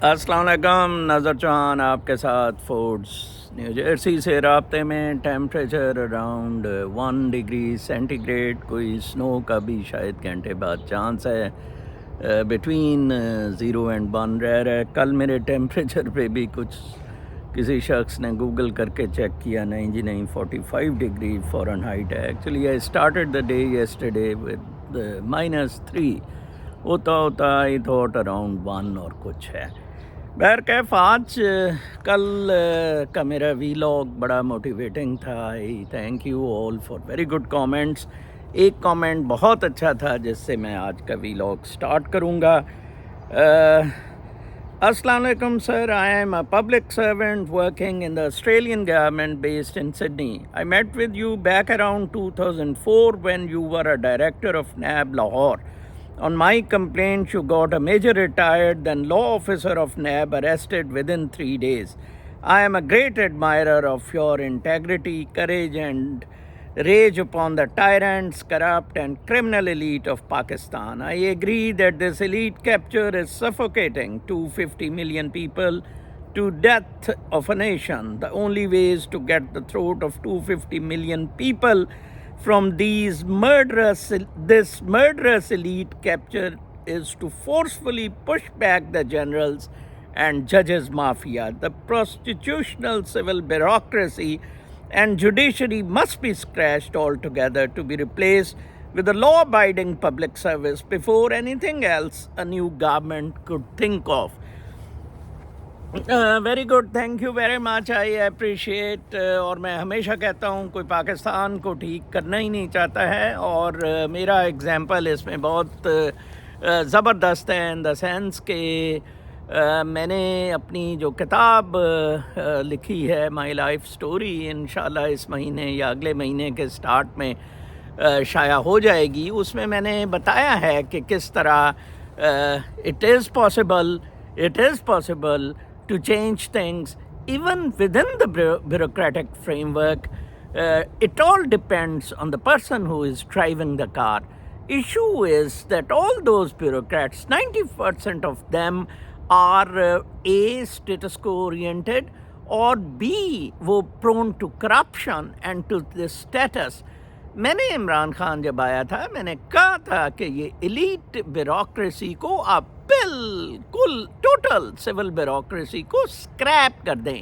السلام علیکم، نظر چوہان آپ کے ساتھ فورڈس نیو جرسی سے رابطے میں. ٹیمپریچر اراؤنڈ 1 ڈگری سینٹی گریڈ، کوئی سنو کا بھی شاید گھنٹے بعد چانس ہے. بٹوین 0 اینڈ 1 رہ رہا ہے. کل میرے ٹیمپریچر پہ بھی کسی شخص نے گوگل کر کے چیک کیا، نہیں جی نہیں، 45 ڈگری فورن ہائٹ ہے. Actually I started the day yesterday with -3. ہوتا آئی تھاٹ اراؤنڈ 1 اور کچھ ہے. بہر کیف آج کل کا میرا وی لاگ بڑا موٹیویٹنگ تھا. I thank you all for very good comments. ایک کامنٹ بہت اچھا تھا جس سے میں آج کا وی لاگ سٹارٹ کروں گا. السلام علیکم سر, I am a public servant working in the Australian government based in Sydney. I met with you back around 2004 when you were a director of NAB Lahore. On my complaint, you got a major retired then law officer of NAB arrested within 3 days. I am a great admirer of your integrity, courage and rage upon the tyrants, corrupt and criminal elite of Pakistan. I agree that this elite capture is suffocating 250 million people to death of a nation. The only ways to get the throat of 250 million people from this murderous elite capture is to forcefully push back the generals and judges mafia. The prostitutional civil bureaucracy and judiciary must be scratched altogether to be replaced with a law-abiding public service before anything else a new government could think of. Very good, thank you very much, I appreciate. اور میں ہمیشہ کہتا ہوں کوئی پاکستان کو ٹھیک کرنا ہی نہیں چاہتا ہے, اور میرا ایگزامپل اس میں بہت زبردست ہے ان دا سینس کہ میں نے اپنی جو کتاب لکھی ہے مائی لائف سٹوری, انشاءاللہ اس مہینے یا اگلے مہینے کے سٹارٹ میں شائع ہو جائے گی. اس میں میں نے بتایا ہے کہ کس طرح it is possible to change things even within the bureaucratic framework. It all depends on the person who is driving the car. Issue is that all those bureaucrats, 90% of them are A, status quo oriented, or B, wo prone to corruption and to this status. میں نے عمران خان جب آیا تھا میں نے کہا تھا کہ یہ ایلیٹ بیوروکریسی کو آپ بالکل ٹوٹل سول بیوروکریسی کو اسکریپ کر دیں.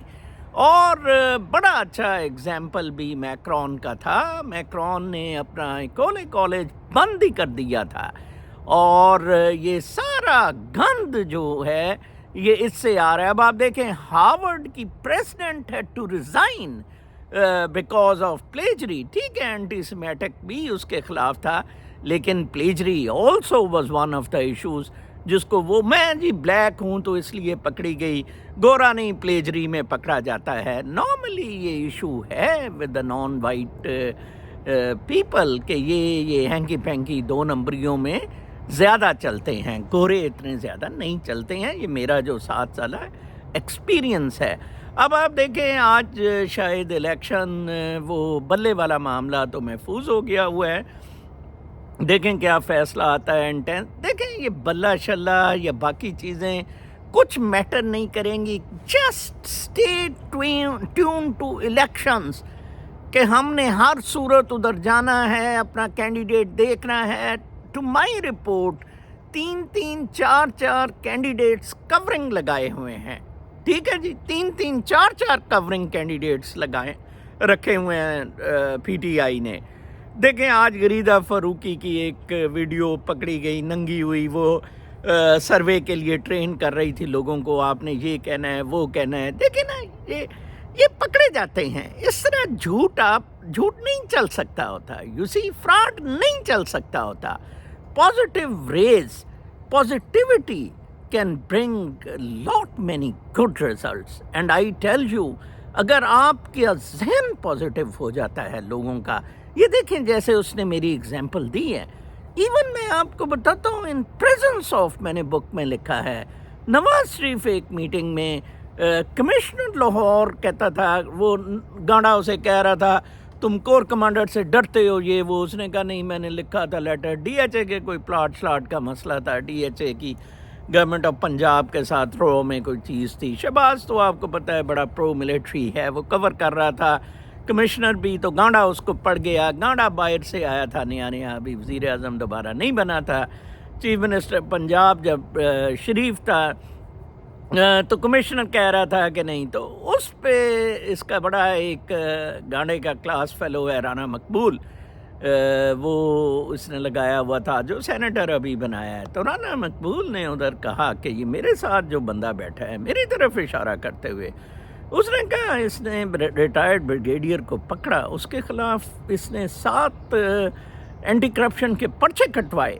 اور بڑا اچھا ایگزامپل بھی میکرون کا تھا. میکرون نے اپنا کالج بند ہی کر دیا تھا, اور یہ سارا گند جو ہے یہ اس سے آ رہا ہے. اب آپ دیکھیں ہارورڈ کی president had to resign because of plagiary. ٹھیک ہے, اینٹی سیمیٹک بھی اس کے خلاف تھا, لیکن plagiary also was one of the issues جس کو وہ میں جی بلیک ہوں تو اس لیے پکڑی گئی, گورا نہیں پلیجری میں پکڑا جاتا ہے. نارملی یہ ایشو ہے with the naan white people کہ یہ ہینکی پینکی 2 نمبریوں میں زیادہ چلتے ہیں, گورے اتنے زیادہ نہیں چلتے ہیں. یہ میرا جو 7 سالہ ایکسپیرینس ہے. اب آپ دیکھیں آج شاید الیکشن وہ بلے والا معاملہ تو محفوظ ہو گیا ہوا ہے, دیکھیں کیا فیصلہ آتا ہے. دیکھیں یہ بلہ شلہ یا باقی چیزیں کچھ میٹر نہیں کریں گی. Just stay tuned to elections کہ ہم نے ہر صورت ادھر جانا ہے, اپنا کینڈیڈیٹ دیکھنا ہے. To my report 3 4 candidates covering لگائے ہوئے ہیں. ٹھیک ہے جی, 3 4 کورنگ کینڈیڈیٹس رکھے ہوئے ہیں پی ٹی آئی نے. دیکھیں آج غریدہ فاروقی کی ایک ویڈیو پکڑی گئی ننگی ہوئی, وہ سروے کے لیے ٹرین کر رہی تھی لوگوں کو, آپ نے یہ کہنا ہے وہ کہنا ہے. دیکھیں نا یہ پکڑے جاتے ہیں اس طرح. جھوٹ نہیں چل سکتا ہوتا, یو سی فراڈ نہیں چل سکتا ہوتا. Positive raise, positivity can bring lot many good results. And I tell you, اگر آپ کا ذہن پازیٹیو ہو جاتا ہے لوگوں کا, یہ دیکھیں جیسے اس نے میری اگزامپل دی ہے. ایون میں آپ کو بتاتا ہوں ان پریزنس آف, میں نے بک میں لکھا ہے, نواز شریف ایک میٹنگ میں کمشنر لاہور کہتا تھا, وہ گانڈا اسے کہہ رہا تھا تم کور کمانڈر سے ڈرتے ہو یہ وہ. اس نے کہا نہیں, میں نے لکھا تھا لیٹر, ڈی ایچ اے کے کوئی پلاٹ شلاٹ کا مسئلہ تھا, ڈی ایچ اے کی گورنمنٹ آف پنجاب کے ساتھ رو میں کوئی چیز تھی. شہباز تو آپ کو پتہ ہے بڑا پرو ملٹری ہے, وہ کور کر رہا تھا. کمشنر بھی تو گانڈا اس کو پڑ گیا, گانڈا باہر سے آیا تھا نیا نیا, ابھی وزیر اعظم دوبارہ نہیں بنا تھا. چیف منسٹر پنجاب جب شریف تھا تو کمشنر کہہ رہا تھا کہ نہیں, تو اس پہ اس کا بڑا ایک گانڈے کا کلاس فیلو ہے رانا مقبول, وہ اس نے لگایا ہوا تھا, جو سینیٹر ابھی بنایا ہے. تو رانا مقبول نے ادھر کہا کہ یہ میرے ساتھ جو بندہ بیٹھا ہے, میری طرف اشارہ کرتے ہوئے اس نے کہا, اس نے ریٹائرڈ بریگیڈیئر کو پکڑا, اس کے خلاف اس نے 7 اینٹی کرپشن کے پرچے کٹوائے,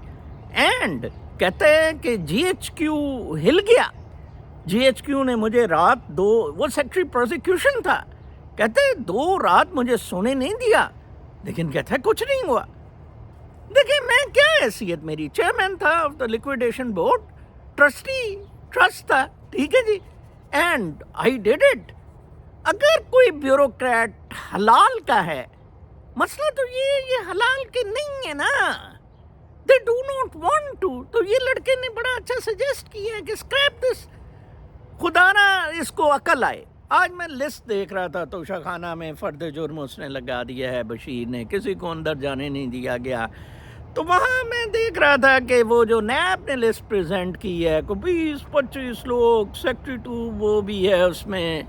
اینڈ کہتے ہیں کہ جی ایچ کیو ہل گیا. جی ایچ کیو نے مجھے رات 2, وہ سیکٹری پروسیکیوشن تھا, کہتے 2 رات مجھے سونے نہیں دیا, لیکن کہتا ہے کچھ نہیں ہوا. دیکھیں میں کیا حیثیت میری, چیئرمین تھا آف دا لیکویڈیشن بورڈ, ٹرسٹ تھا, ٹھیک ہے جی, اینڈ آئی ڈیڈ اٹ. اگر کوئی بیوروکریٹ حلال کا ہے, مسئلہ تو یہ حلال کے نہیں ہے نا, they do not want to. تو یہ لڑکے نے بڑا اچھا سجیسٹ کیا ہے کہ اسکریپ دس, خدا نہ اس کو عقل آئے. آج میں لسٹ دیکھ رہا تھا, تو شاخانہ میں فرد جرم اس نے لگا دیا ہے, بشیر نے, کسی کو اندر جانے نہیں دیا گیا. تو وہاں میں دیکھ رہا تھا کہ وہ جو نیب نے لسٹ پریزنٹ کی ہے, کو 20-25 لوگ, سیکٹری 2 وہ بھی ہے اس میں,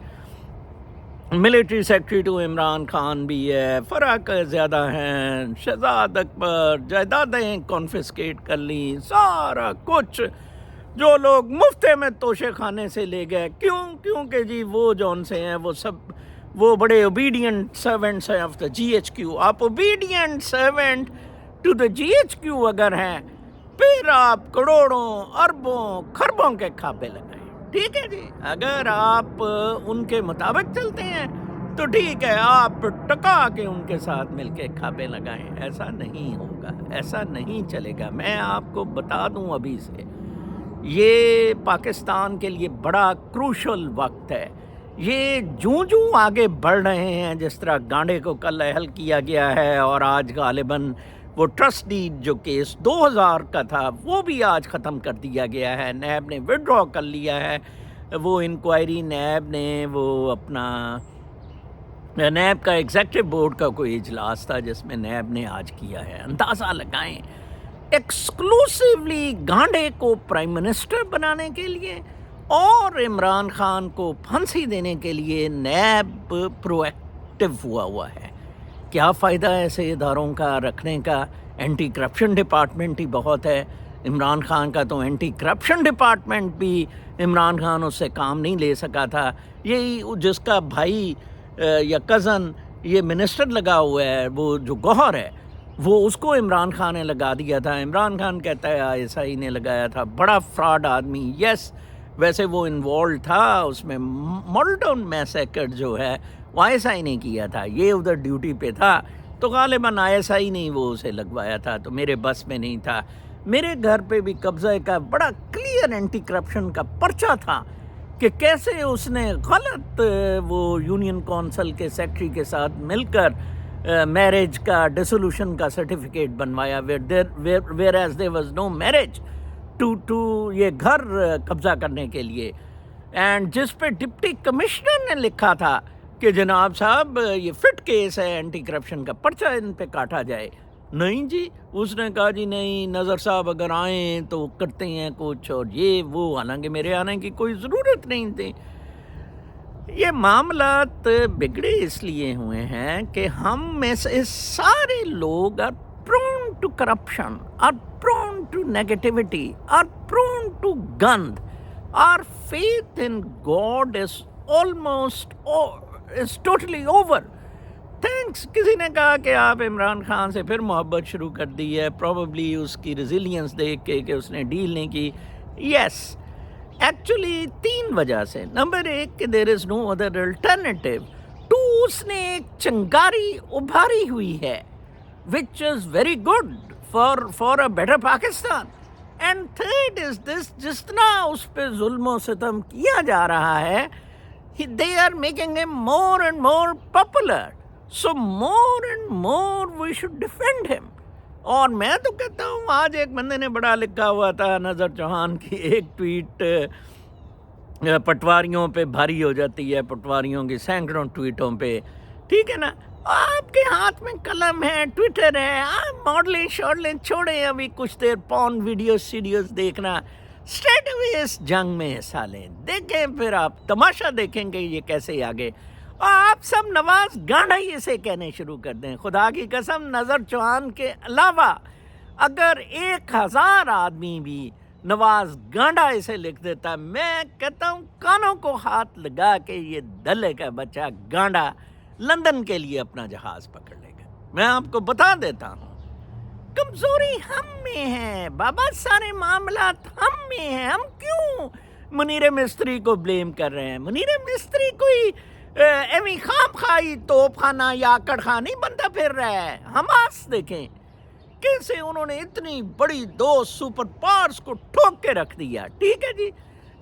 ملٹری سیکٹری 2 عمران خان بھی ہے, فراق زیادہ ہیں, شہزاد اکبر, جائیدادیں کانفسکیٹ کر لی, سارا کچھ جو لوگ مفتے میں توشے خانے سے لے گئے. کیونکہ جی وہ جون سے ہیں وہ سب وہ بڑے اوبیڈینٹ سرونٹس ہیں of the G H Q. آپ obedient servant to the G H Q اگر ہیں, پھر آپ کروڑوں اربوں خربوں کے کھابے لگائیں, ٹھیک ہے جی. اگر آپ ان کے مطابق چلتے ہیں تو ٹھیک ہے, آپ ٹکا کے ان کے ساتھ مل کے کھابے لگائیں. ایسا نہیں ہوگا, ایسا نہیں چلے گا. میں آپ کو بتا دوں ابھی سے, یہ پاکستان کے لیے بڑا کروشل وقت ہے. یہ جوں آگے بڑھ رہے ہیں, جس طرح گانڈے کو کل اہل کیا گیا ہے, اور آج غالباً وہ ٹرسٹ ڈیڈ جو کیس 2000 کا تھا وہ بھی آج ختم کر دیا گیا ہے. نیب نے وڈرا کر لیا ہے وہ انکوائری. نیب نے وہ اپنا نیب کا ایگزیکٹو بورڈ کا کوئی اجلاس تھا جس میں نیب نے آج کیا ہے. اندازہ لگائیں, ایکسکلوسیولی گانڈے کو پرائم منسٹر بنانے کے لیے اور عمران خان کو پھانسی دینے کے لیے نیب پرو ایکٹیو ہوا ہے. کیا فائدہ ہے ایسے اداروں کا رکھنے کا؟ اینٹی کرپشن ڈپارٹمنٹ ہی بہت ہے. عمران خان کا تو اینٹی کرپشن ڈپارٹمنٹ بھی عمران خان اس سے کام نہیں لے سکا تھا. یہی جس کا بھائی یا کزن یہ منسٹر لگا ہوا ہے, وہ جو گوہر ہے, وہ اس کو عمران خان نے لگا دیا تھا. عمران خان کہتا ہے آئی ایس آئی نے لگایا تھا. بڑا فراڈ آدمی. یس, ویسے وہ انوالوڈ تھا اس میں. ماڈل ٹاؤن میسیکر جو ہے وہ آئی ایس آئی نے کیا تھا, یہ ادھر ڈیوٹی پہ تھا, تو غالباً آئی ایس آئی نے وہ اسے لگوایا تھا. تو میرے بس میں نہیں تھا. میرے گھر پہ بھی قبضہ کا بڑا کلیئر اینٹی کرپشن کا پرچہ تھا کہ کیسے اس نے غلط وہ یونین کونسل کے سیکٹری کے ساتھ مل کر میرج کا ڈیسولوشن کا سرٹیفکیٹ بنوایا, whereas there was no marriage, to یہ گھر قبضہ کرنے کے لیے. اینڈ جس پہ ڈپٹی کمشنر نے لکھا تھا کہ جناب صاحب یہ فٹ کیس ہے, اینٹی کرپشن کا پرچہ ان پہ کاٹا جائے. نہیں جی, اس نے کہا جی نہیں, نظر صاحب اگر آئیں تو کرتے ہیں کچھ اور یہ وہ, حالانکہ میرے آنے کی کوئی ضرورت نہیں تھی. یہ معاملات بگڑے اس لیے ہوئے ہیں کہ ہم میں سے سارے لوگ are prone to corruption, are prone to negativity, are prone to gand. Our faith in God is totally over. Thanks. کسی نے کہا کہ آپ عمران خان سے پھر محبت شروع کر دی ہے, پروبیبلی اس کی ریزیلینس دیکھ کے کہ اس نے ڈیل نہیں کی. یس, ایکچولی 3 وجہ سے. نمبر 1 کہ دیر از نو ادر الٹرنیٹیو. 2 اس نے ایک چنگاری ابھاری ہوئی ہے which is very good for a better Pakistan. And third is this, جس طرح اس پہ ظلم و ستم کیا جا رہا ہے, they are making him more and more popular. So more and more we should defend him. اور میں تو کہتا ہوں آج ایک بندے نے بڑا لکھا ہوا تھا، نظر چوہان کی ایک ٹویٹ پٹواریوں پہ بھاری ہو جاتی ہے، پٹواریوں کی سینکڑوں ٹویٹوں پہ، ٹھیک ہے نا. آپ کے ہاتھ میں قلم ہے، ٹویٹر ہے، آپ ماڈلیں شاڈلیں چھوڑیں، ابھی کچھ دیر پون ویڈیوز دیکھنا، اسٹریٹ اوے اس جنگ میں حصہ لیں، دیکھیں، پھر آپ تماشا دیکھیں گے یہ کیسے آگے. اور آپ سب نواز گانڈھائی اسے کہنے شروع کر دیں. خدا کی قسم نظر چوہان کے علاوہ اگر 1000 آدمی بھی نواز گانڈا اسے لکھ دیتا، میں کہتا ہوں کانوں کو ہاتھ لگا کے یہ دلے کا بچہ گانڈا لندن کے لیے اپنا جہاز پکڑ لے گا. میں آپ کو بتا دیتا ہوں، کمزوری ہم میں ہے بابا، سارے معاملات ہم میں ہیں. ہم کیوں منیر مستری کو بلیم کر رہے ہیں؟ منیر مستری کوئی ایویں خام خائی توپ خانہ یا آکڑ خانہ نہیں بنتا پھر رہا ہے. حماس دیکھیں کیسے انہوں نے اتنی بڑی 2 سپر پاورز کو ٹھوک کے رکھ دیا، ٹھیک ہے جی.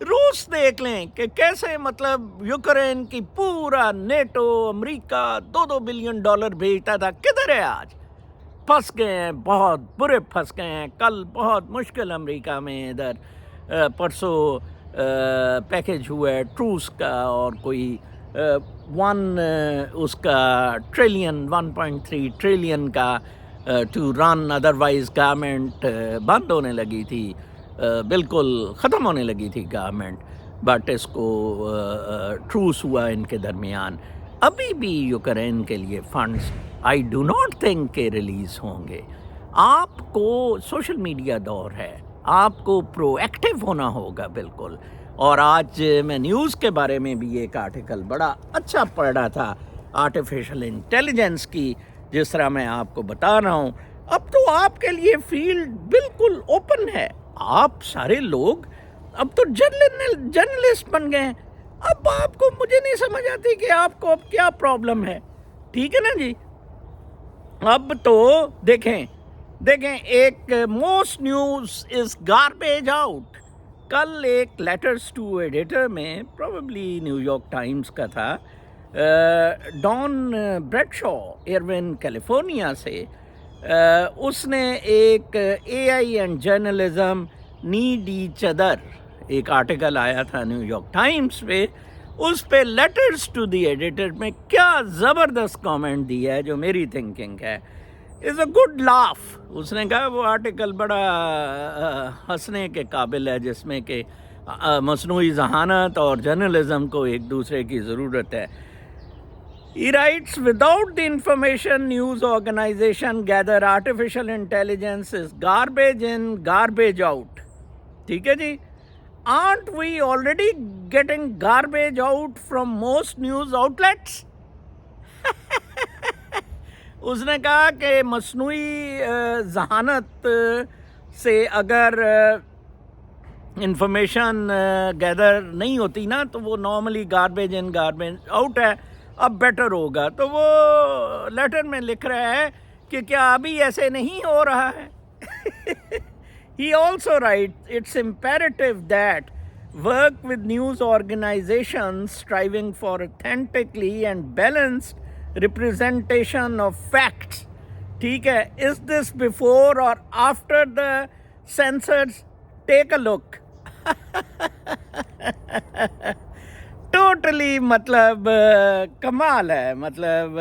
روس دیکھ لیں کہ کیسے مطلب یوکرین کی پورا نیٹو امریکہ $2 بلین بھیجتا تھا، کدھر ہے آج؟ پھنس گئے ہیں، بہت برے پھنس گئے ہیں. کل بہت مشکل امریکہ میں ادھر پرسوں پیکج ہوا ہے ٹروس کا، اور کوئی 1.3 ٹریلین کا ٹو رن، ادروائز گورنمنٹ بند ہونے لگی تھی، بالکل ختم ہونے لگی تھی گورنمنٹ، بٹ اس کو ٹروس ہوا ان کے درمیان. ابھی بھی یوکرین کے لیے funds I do not think کہ ریلیز ہوں گے. آپ کو سوشل میڈیا دور ہے، آپ کو پرو ایکٹیو ہونا ہوگا بالکل. اور آج میں نیوز کے بارے میں بھی ایک آرٹیکل بڑا اچھا پڑھ رہا تھا آرٹیفیشل انٹیلیجنس کی، جس طرح میں آپ کو بتا رہا ہوں. اب تو آپ کے لیے فیلڈ بالکل اوپن ہے، آپ سارے لوگ اب تو جرنلسٹ بن گئے ہیں. اب آپ کو، مجھے نہیں سمجھ آتی کہ آپ کو اب کیا پرابلم ہے، ٹھیک ہے نا جی. اب تو دیکھیں ایک most news is garbage out. کل ایک لیٹرز ٹو ایڈیٹر میں، پروبیبلی نیو یارک ٹائمز کا تھا، Don Bradshaw Irvine California سے، اس نے ایک A I and journalism need each other ایک آرٹیکل آیا تھا نیو یارک ٹائمز پہ، اس پہ لیٹرز ٹو دی ایڈیٹر میں کیا زبردست کامنٹ دیا ہے جو میری تھنکنگ ہے، از اے گڈ لاف. اس نے کہا وہ آرٹیکل بڑا ہنسنے کے قابل ہے، جس میں کہ مصنوعی ذہانت اور جرنلزم کو ایک دوسرے کی ضرورت ہے. He writes, without the information news organization gather, artificial intelligence is garbage in, garbage out. ٹھیک ہے جی. Aren't we already getting garbage out from most news outlets? اس نے کہا کہ مصنوعی ذہانت سے اگر انفارمیشن گیدر نہیں ہوتی نا، تو وہ نارملی گاربیج ان گاربیج آؤٹ ہے. اب بیٹر ہوگا. تو وہ لیٹر میں لکھ رہا ہے کہ کیا ابھی ایسے نہیں ہو رہا ہے. He also writes, it's imperative that work with news organizations striving for authentically and balanced representation of facts. ٹھیک ہے. Is this before or after the censors? Take a look. Totally مطلب کمال ہے. مطلب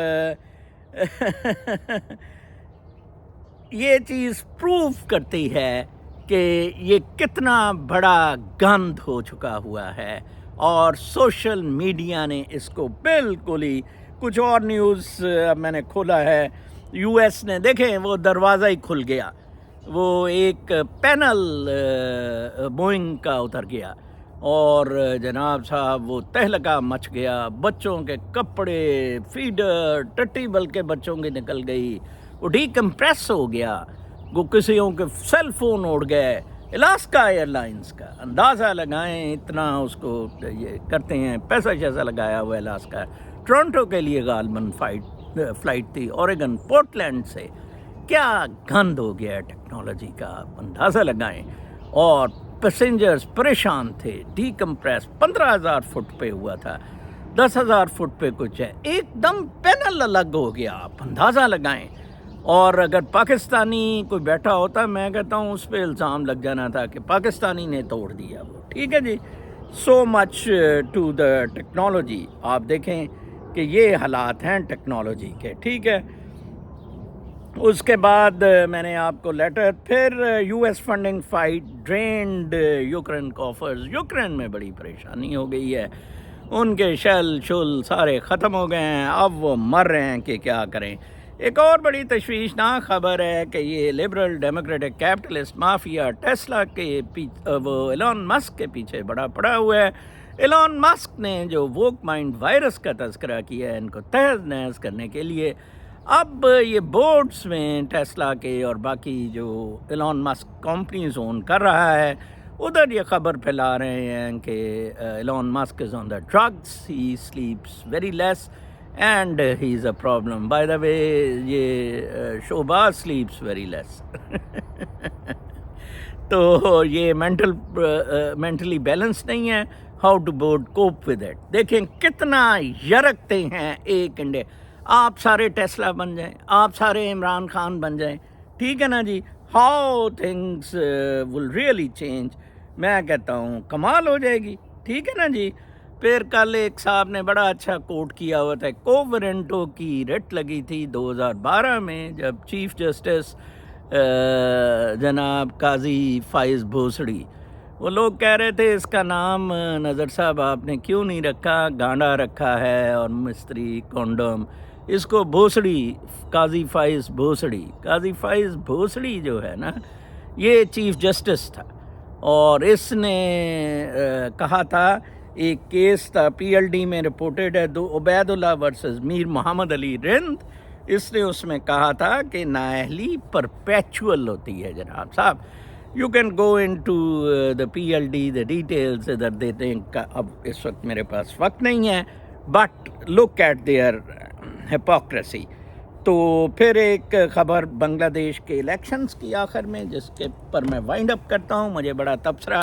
یہ چیز پروف کرتی ہے کہ یہ کتنا بڑا گند ہو چکا ہوا ہے، اور سوشل میڈیا نے اس کو بالکل ہی. کچھ اور نیوز میں نے کھولا ہے، یو ایس نے، دیکھیں وہ دروازہ ہی کھل گیا. وہ ایک پینل بوئنگ کا اتر گیا، اور جناب صاحب وہ تہلکہ مچ گیا. بچوں کے کپڑے، فیڈر، ٹٹی بلکہ بچوں کی نکل گئی. وہ ڈی کمپریس ہو گیا. وہ کسیوں کے سیل فون اڑ گئے. الاسکا ایئر لائنس کا اندازہ لگائیں، اتنا اس کو یہ کرتے ہیں، پیسہ شیسہ لگایا ہوا الاسکا. ٹورنٹو کے لیے غالباً فلائٹ تھی، اوریگن پورٹلینڈ سے. کیا گند ہو گیا ہے ٹیکنالوجی کا، اندازہ لگائیں. اور پیسنجرز پریشان تھے. ڈی کمپریس 15,000 فٹ پہ ہوا تھا، 10,000 فٹ پہ کچھ ہے. ایک دم پینل الگ ہو گیا، آپ اندازہ لگائیں. اور اگر پاکستانی کوئی بیٹھا ہوتا میں کہتا ہوں اس پہ الزام لگ جانا تھا کہ پاکستانی نے توڑ دیا وہ. ٹھیک ہے جی. سو مچ ٹو دا ٹیکنالوجی. آپ دیکھیں کہ یہ حالات ہیں ٹیکنالوجی کے. ٹھیک ہے. اس کے بعد میں نے آپ کو لیٹر پھر U S funding fight drained Ukraine coffers. Ukraine میں بڑی پریشانی ہو گئی ہے, ان کے شل شل سارے ختم ہو گئے ہیں, اب وہ مر رہے ہیں کہ کیا کریں. ایک اور بڑی تشویشناک خبر ہے کہ یہ liberal democratic capitalist mafia Tesla کے وہ ایلون مسک کے پیچھے بڑا پڑا ہوا ہے. ایلون مسک نے جو ووک مائنڈ وائرس کا تذکرہ کیا ہے ان کو تہز نہز کرنے کے لیے, اب یہ بورڈز میں ٹیسلا کے اور باقی جو ایلون مسک کمپنیز اون کر رہا ہے ادھر یہ خبر پھیلا رہے ہیں کہ Elon Musk is on the drugs, he sleeps very less and he is a problem. By the way یہ شوباز سلیپس ویری لیس. تو یہ مینٹلی بیلنس نہیں ہے. How to board cope with it. دیکھیں کتنا یرکتے ہیں ایک انڈے. آپ سارے ٹیسلا بن جائیں, آپ سارے عمران خان بن جائیں. ٹھیک ہے نا جی. How things will really change. میں کہتا ہوں کمال ہو جائے گی. ٹھیک ہے نا جی. پھر کل ایک صاحب نے بڑا اچھا کوٹ کیا ہوا تھا. کوورنٹو کی رٹ لگی تھی 2012 میں جب چیف جسٹس جناب قاضی فائز بھوسڑی, وہ لوگ کہہ رہے تھے اس کا نام نظر صاحب آپ نے کیوں نہیں رکھا, گانڈا رکھا ہے اور مستری کونڈوم, اس کو بھوسڑی, قاضی فائز بھوسڑی. قاضی فائز بھوسڑی جو ہے نا یہ چیف جسٹس تھا اور اس نے کہا تھا, ایک کیس تھا پی ایل ڈی میں رپورٹڈ ہے عبید اللہ ورسز میر محمد علی رند. اس نے اس میں کہا تھا کہ نااہلی پرپیچول ہوتی ہے جناب صاحب. You can go into the P L D the details ادھر دیتے ہیں, اب اس وقت میرے پاس وقت نہیں ہے, but look at their hypocrisy. تو پھر ایک خبر بنگلہ دیش کے الیکشنز کی آخر میں جس کے پر میں وائنڈ اپ کرتا ہوں. مجھے بڑا تبصرہ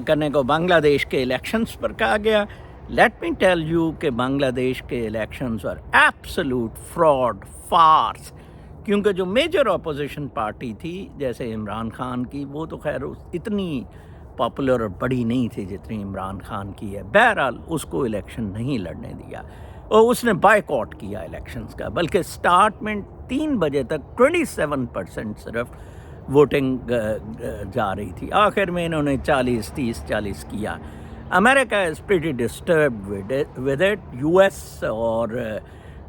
کرنے کو بنگلہ دیش کے الیکشنز پر کہا گیا. لیٹ می ٹیل یو کہ بنگلہ دیش کے الیکشنز اور ایبسولوٹ فراڈ فارس, کیونکہ جو میجر اپوزیشن پارٹی تھی جیسے عمران خان کی وہ تو خیر اتنی پاپولر اور بڑی نہیں تھی جتنی عمران خان کی ہے. بہرحال اس کو الیکشن نہیں لڑنے دیا اور اس نے بائیکاٹ کیا الیکشنز کا, بلکہ سٹارٹ میں 3 بجے تک 27% صرف ووٹنگ جا رہی تھی. آخر میں انہوں نے 40 کیا. America is pretty disturbed with it. U S اور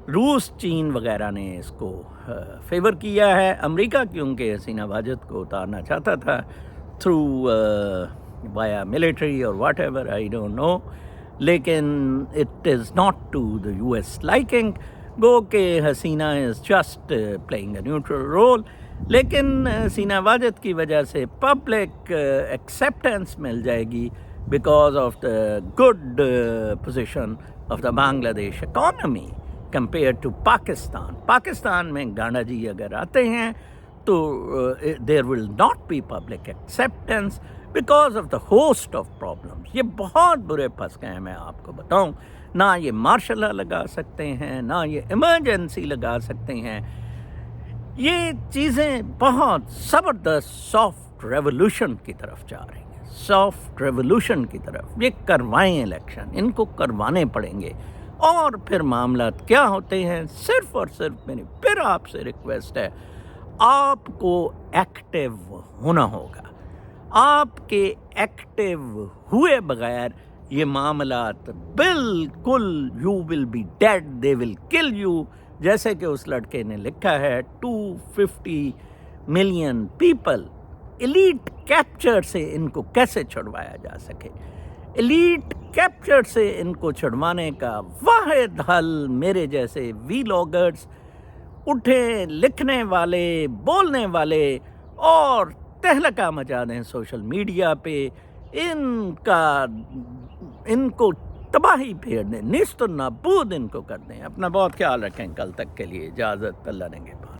روس, چین وغیرہ نے اس کو فیور کیا ہے. امریکہ کیونکہ حسینہ واجد کو اتارنا چاہتا تھا تھرو وایا ملٹری اور whatever, I don't know, لیکن it is not to the U S liking. گو کہ Hasina is just playing a neutral role, لیکن حسینہ واجد کی وجہ سے پبلک ایکسیپٹنس مل جائے گی because of the good position of the Bangladesh economy compare to Pakistan. Pakistan میں گانڈا جی اگر آتے ہیں تو there will not be public acceptance because of the host of problems. یہ بہت برے پھنس گئے ہیں, میں آپ کو بتاؤں. نہ یہ مارشل لا لگا سکتے ہیں, نہ یہ ایمرجنسی لگا سکتے ہیں. یہ چیزیں بہت زبردست سافٹ ریولوشن کی طرف جا رہی ہیں, سافٹ ریولوشن کی طرف. یہ کروائیں الیکشن, ان کو کروانے پڑیں گے. اور پھر معاملات کیا ہوتے ہیں, صرف اور صرف میری پھر آپ سے ریکویسٹ ہے, آپ کو ایکٹیو ہونا ہوگا. آپ کے ایکٹیو ہوئے بغیر یہ معاملات بالکل یو ول بی ڈیڈ, دے ول کل یو. جیسے کہ اس لڑکے نے لکھا ہے 250 ملین پیپل. ایلیٹ کیپچر سے ان کو کیسے چھڑوایا جا سکے, ایلیٹ کیپچر سے ان کو چھڑوانے کا واحد حل میرے جیسے وی لاگرز, اٹھیں لکھنے والے, بولنے والے, اور تہلکہ مچا دیں سوشل میڈیا پہ. ان کو تباہی پھیر دیں, نیست و نابود ان کو کر دیں. اپنا بہت خیال رکھیں. کل تک کے لیے اجازت, اللہ نے کے